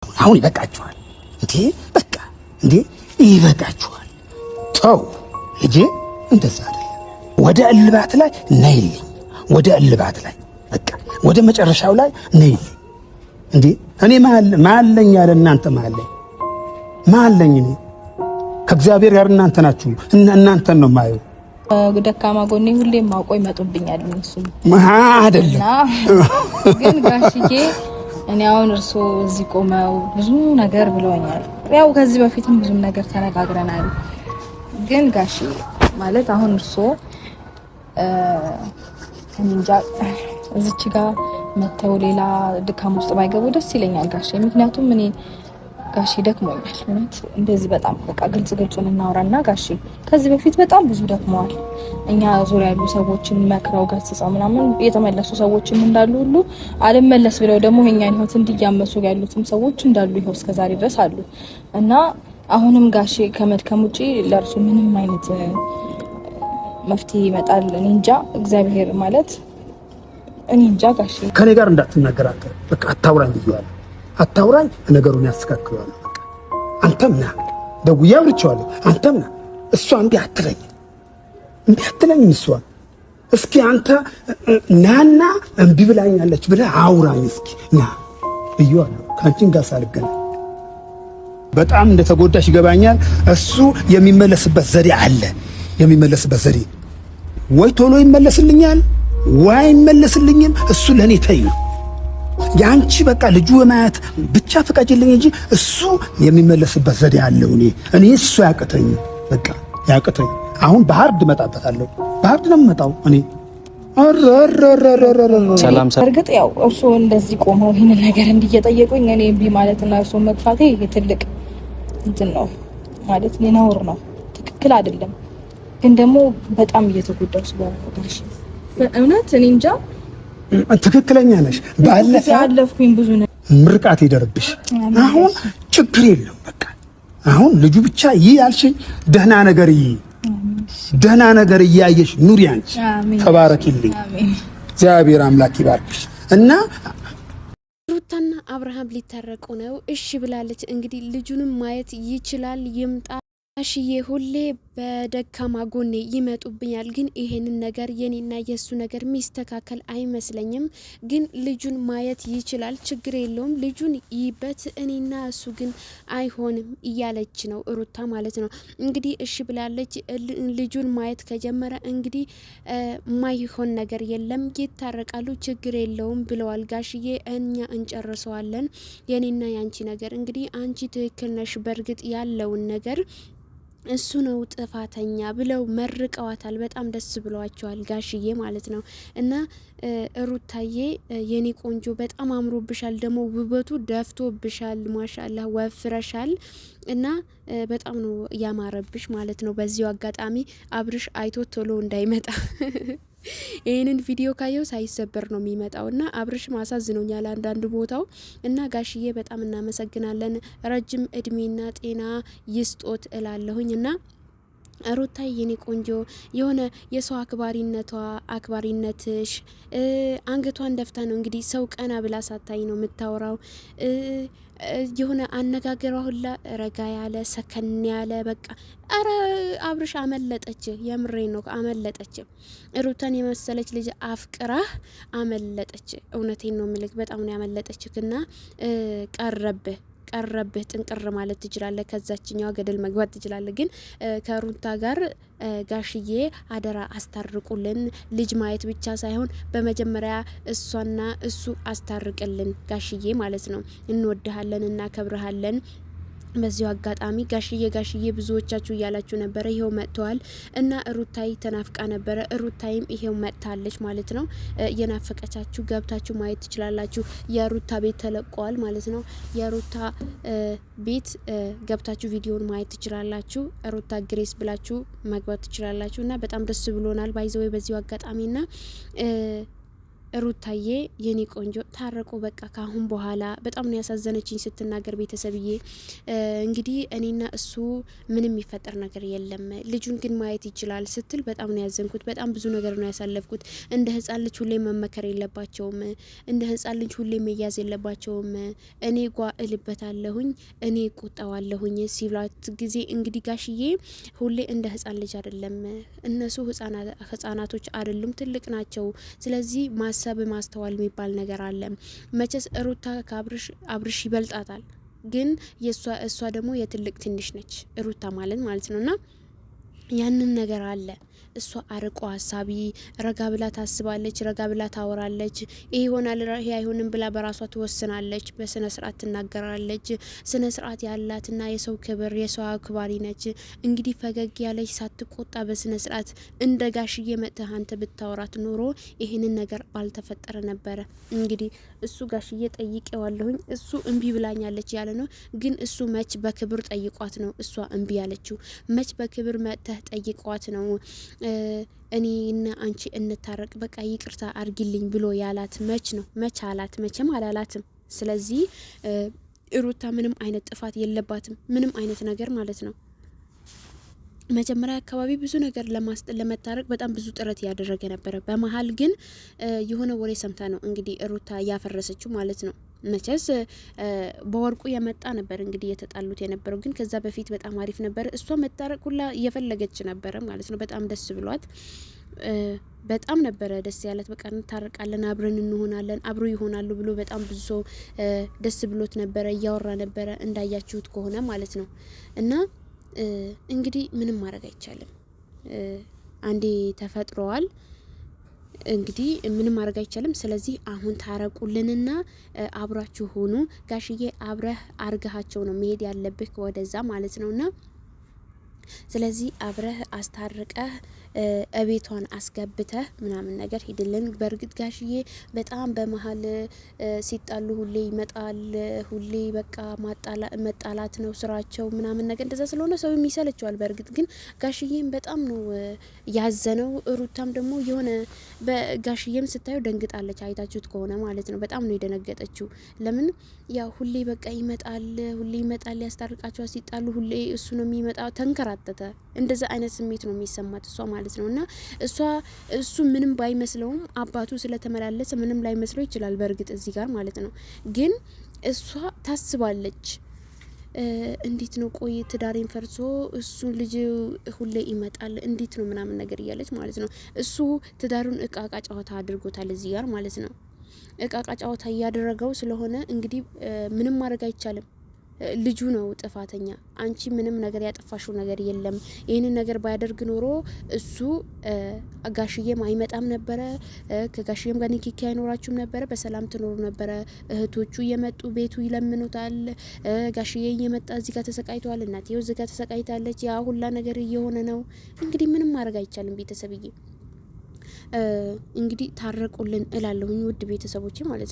አሁን ይበቃችኋል እንዴ? በቃ እንዴ ይበቃችኋል። ተው ልጄ፣ እንደዛ አይደለም። ወደ እልባት ላይ ነይልኝ። ወደ እልባት ላይ በቃ ወደ መጨረሻው ላይ ነይልኝ። እንዴ እኔ ማለኝ ያለ እናንተ ማለኝ እኔ ከእግዚአብሔር ጋር እናንተ ናችሁ። እናንተን ነው ማየው። ደካማ ጎኔ ሁሌም ማውቆ ይመጡብኛል። እነሱ አይደለም ግን ጋሽዬ እኔ አሁን እርሶ እዚህ ቆመው ብዙ ነገር ብለውኛል። ያው ከዚህ በፊትም ብዙ ነገር ተነጋግረናል። ግን ጋሽ ማለት አሁን እርሶ እንጃ እዚች ጋር መተው ሌላ ድካም ውስጥ ባይገቡ ደስ ይለኛል ጋሽ። ምክንያቱም እኔ ጋሽ ደክሞኛል ማለት እንደዚህ በጣም በቃ ግልጹን እናወራና ጋሽ ከዚህ በፊት በጣም ብዙ ደክመዋል። እኛ ዙሪያ ያሉ ሰዎችን መክረው ገስጸው ምናምን የተመለሱ ሰዎችም እንዳሉ ሁሉ አልመለስ ብለው ደግሞ የኛን ህይወት እንዲያመሱ ያሉትም ሰዎች እንዳሉ ይኸው እስከዛሬ ድረስ አሉ። እና አሁንም ጋሽ ከመድከም ውጪ ለእርሱ ምንም አይነት መፍትሄ ይመጣል እኔ እንጃ። እግዚአብሔር ማለት እኔ እንጃ ጋሽ ከኔ ጋር እንዳትናገራከ በቃ አታውራኝ ብየዋለሁ። አታውራኝ ነገሩን ያስተካክለዋል። በቃ አንተም ና ደውዬ አውርቼዋለሁ። አንተም ና እሷ እምቢ አትለኝም እሷ። እስኪ አንተ ናና እምቢ ብላኛለች ብለህ አውራኝ እስኪ ና ብየዋለሁ። ከአንቺን ጋር ሳልገናኝ በጣም እንደተጎዳሽ ይገባኛል። እሱ የሚመለስበት ዘዴ አለ። የሚመለስበት ዘዴ ወይ ቶሎ ይመለስልኛል ወይ አይመለስልኝም። እሱ ለኔ ተይ ነው ያንቺ በቃ ልጁ ማየት ብቻ ፍቃጅልኝ እንጂ እሱ የሚመለስበት ዘዴ አለው። እኔ እሱ ያቀተኝ በቃ ያቀተኝ። አሁን በሃርድ መጣበታለሁ። በሃርድ ነው የምመጣው እኔ ሰላም። እርግጥ ያው እርሱ እንደዚህ ቆመው ይሄን ነገር እንዲየጠየቁኝ እኔ እምቢ ማለትና እርሱ መጥፋቴ ትልቅ እንትን ነው ማለት ነውር ነው፣ ትክክል አይደለም። ግን ደግሞ በጣም እየተጎዳው ስለሆነ ጋሽ በእውነት እኔ እንጃ። ትክክለኛ ነሽ። ባለፈኝ ብዙ ነው ምርቃት ይደርብሽ። አሁን ችግር የለም በቃ አሁን ልጁ ብቻ ያልሽኝ ደህና ነገር እያየሽ ኑሪ። አንቺ ተባረኪልኝ፣ እግዚአብሔር አምላክ ይባርክሽ። እና ሩታና አብርሃም ሊታረቁ ነው። እሺ ብላለች። እንግዲህ ልጁንም ማየት ይችላል ይምጣ። ጋሽዬ ሁሌ በደካማ ጎኔ ይመጡብኛል፣ ግን ይሄንን ነገር የኔና የሱ ነገር ሚስተካከል አይመስለኝም። ግን ልጁን ማየት ይችላል፣ ችግር የለውም፣ ልጁን ይበት፣ እኔና እሱ ግን አይሆንም እያለች ነው ሩታ ማለት ነው። እንግዲህ እሺ ብላለች። ልጁን ማየት ከጀመረ እንግዲህ ማይሆን ነገር የለም፣ ይታረቃሉ፣ ችግር የለውም ብለዋል ጋሽዬ። እኛ እንጨርሰዋለን የኔና ያንቺ ነገር። እንግዲህ አንቺ ትክክል ነሽ፣ በእርግጥ ያለውን ነገር እሱ ነው ጥፋተኛ ብለው መርቀዋታል። በጣም ደስ ብሏቸዋል ጋሽዬ ማለት ነው። እና ሩታዬ የኔ ቆንጆ በጣም አምሮብሻል፣ ደግሞ ውበቱ ደፍቶብሻል፣ ማሻአላህ ወፍረሻል እና በጣም ነው ያማረብሽ ማለት ነው። በዚሁ አጋጣሚ አብርሽ አይቶ ቶሎ እንዳይመጣ ይህንን ቪዲዮ ካየው ሳይሰበር ነው የሚመጣው እና አብርሽም አሳዝኖኛል አንዳንድ ቦታው እና ጋሽዬ በጣም እናመሰግናለን። ረጅም እድሜና ጤና ይስጦት እላለሁኝ እና ሩታ የኔ ቆንጆ የሆነ የሰው አክባሪነትሽ አንገቷን ደፍታ ነው እንግዲህ ሰው ቀና ብላ ሳታይ ነው የምታወራው። የሆነ አነጋገሯ ሁላ ረጋ ያለ ሰከን ያለ በቃ አረ አብርሽ አመለጠች። የምሬ ነው አመለጠች። ሩታን የመሰለች ልጅ አፍቅራህ አመለጠች። እውነቴን ነው ምልክ በጣም ነው ያመለጠችክና ቀረብህ ጥንቅር ማለት ትችላለህ። ከዛችኛዋ ገደል መግባት ትችላለህ። ግን ከሩታ ጋር ጋሽዬ አደራ አስታርቁልን። ልጅ ማየት ብቻ ሳይሆን በመጀመሪያ እሷና እሱ አስታርቅልን ጋሽዬ ማለት ነው። እንወድሃለን፣ እናከብረሃለን። በዚሁ አጋጣሚ ጋሽዬ ብዙዎቻችሁ እያላችሁ ነበረ። ይሄው መጥተዋል እና ሩታይ ተናፍቃ ነበረ። ሩታይም ይሄው መጥታለች ማለት ነው። የናፈቀቻችሁ ገብታችሁ ማየት ትችላላችሁ። የሩታ ቤት ተለቀዋል ማለት ነው። የሩታ ቤት ገብታችሁ ቪዲዮን ማየት ትችላላችሁ። ሩታ ግሬስ ብላችሁ መግባት ትችላላችሁ እና በጣም ደስ ብሎናል ባይዘው በዚሁ አጋጣሚና ሩታዬ የኔ ቆንጆ ታረቁ በቃ ካሁን በኋላ። በጣም ነው ያሳዘነችኝ ስትናገር ቤተሰብዬ። እንግዲህ እኔና እሱ ምንም የሚፈጠር ነገር የለም ልጁን ግን ማየት ይችላል ስትል በጣም ነው ያዘንኩት። በጣም ብዙ ነገር ነው ያሳለፍኩት። እንደ ህጻን ልጅ ሁሌ መመከር የለባቸውም፣ እንደ ህጻን ልጅ ሁሌ መያዝ የለባቸውም። እኔ ጓ እልበታለሁኝ፣ እኔ ቆጣዋለሁኝ ሲብላት ጊዜ እንግዲህ ጋሽዬ ሁሌ እንደ ህጻን ልጅ አይደለም፣ እነሱ ህጻናቶች አይደሉም፣ ትልቅ ናቸው። ስለዚህ ማሰብ ማስተዋል የሚባል ነገር አለ። መቼስ ሩታ አብርሽ ይበልጣታል፣ ግን እሷ ደግሞ የትልቅ ትንሽ ነች ሩታ ማለት ነውና ያንን ነገር አለ። እሷ አርቆ ሀሳቢ ረጋ ብላ ታስባለች፣ ረጋ ብላ ታወራለች። ይሄ ይሆናል ይሄ አይሆንም ብላ በራሷ ትወስናለች። በስነ ስርዓት ትናገራለች። ስነ ስርዓት ያላትና የሰው ክብር የሰው አክባሪ ነች። እንግዲህ ፈገግ ያለች ሳትቆጣ በስነ ስርዓት እንደ ጋሽዬ መጥተህ አንተ ብታወራት ኖሮ ይሄንን ነገር ባልተፈጠረ ነበረ። እንግዲህ እሱ ጋሽዬ ጠይቄዋለሁኝ እሱ እምቢ ብላኛለች ያለ ነው። ግን እሱ መች በክብር ጠይቋት ነው እሷ እምቢ ያለችው? መች በክብር መጥተህ ጠይቋት ነው እኔና አንቺ እንታረቅ በቃ ይቅርታ አርጊልኝ ብሎ ያላት መች ነው? መች አላት? መቼም አላላትም። ስለዚህ ሩታ ምንም አይነት ጥፋት የለባትም፣ ምንም አይነት ነገር ማለት ነው። መጀመሪያ አካባቢ ብዙ ነገር ለመታረቅ በጣም ብዙ ጥረት ያደረገ ነበረ። በመሀል ግን የሆነ ወሬ ሰምታ ነው እንግዲህ ሩታ ያፈረሰችው ማለት ነው። መቼስ በወርቁ የመጣ ነበር እንግዲህ የተጣሉት የነበረው፣ ግን ከዛ በፊት በጣም አሪፍ ነበር። እሷ መታረቅ ሁላ እየፈለገች ነበረ ማለት ነው። በጣም ደስ ብሏት በጣም ነበረ ደስ ያለት። በቃ እንታረቃለን፣ አብረን እንሆናለን፣ አብሮ ይሆናሉ ብሎ በጣም ብዙ ሰው ደስ ብሎት ነበረ፣ እያወራ ነበረ እንዳያችሁት ከሆነ ማለት ነው። እና እንግዲህ ምንም ማድረግ አይቻልም። አንዴ ተፈጥሯል እንግዲህ ምንም ማድረግ አይቻልም። ስለዚህ አሁን ታረቁልንና አብራችሁ ሆኑ። ጋሽዬ አብረህ አርጋቸው ነው መሄድ ያለብህ ወደዛ ማለት ነውና ስለዚህ አብረህ አስታርቀህ እቤቷን አስገብተህ ምናምን ነገር ሂድልን። በእርግጥ ጋሽዬ በጣም በመሀል ሲጣሉ ሁሌ ይመጣል፣ ሁሌ በቃ መጣላት ነው ስራቸው ምናምን ነገር እንደዛ ስለሆነ ሰው የሚሰለቸዋል። በእርግጥ ግን ጋሽዬም በጣም ነው ያዘነው። ሩታም ደግሞ የሆነ በጋሽዬም ስታየው ደንግጣለች፣ አይታችሁት ከሆነ ማለት ነው። በጣም ነው የደነገጠችው። ለምን ያው ሁሌ በቃ ይመጣል፣ ሁሌ ይመጣል ያስታርቃቸዋል። ሲጣሉ ሁሌ እሱ ነው የሚመጣው። ተንከራተተ። እንደዛ አይነት ስሜት ነው የሚሰማት እሷ ማለት ነውና እሱ ምንም ባይመስለውም አባቱ ስለተመላለሰ ምንም ላይ መስለው ይችላል። በእርግጥ እዚህ ጋር ማለት ነው። ግን እሷ ታስባለች እንዴት ነው ቆይ ትዳሬን ፈርሶ እሱ ልጅ ሁሌ ይመጣል እንዴት ነው ምናምን ነገር እያለች ማለት ነው። እሱ ትዳሩን እቃቃ ጨዋታ አድርጎታል እዚህ ጋር ማለት ነው። እቃቃ ጨዋታ እያደረገው ስለሆነ እንግዲህ ምንም ማድረግ አይቻልም። ልጁ ነው ጥፋተኛ። አንቺ ምንም ነገር ያጠፋሽው ነገር የለም። ይህንን ነገር ባያደርግ ኖሮ እሱ ጋሽዬም አይመጣም ነበረ፣ ከጋሽዬም ጋር ንክኪ አይኖራችሁም ነበረ፣ በሰላም ትኖሩ ነበረ። እህቶቹ እየመጡ ቤቱ ይለምኑታል። ጋሽዬ እየመጣ እዚህ ጋር ተሰቃይተዋል፣ እናትየው እዚህ ጋር ተሰቃይታለች። ያ ሁላ ነገር እየሆነ ነው። እንግዲህ ምንም ማድረግ አይቻልም። ቤተሰብዬ እንግዲህ ታረቁልን እላለሁኝ ውድ ቤተሰቦቼ ማለት ነው።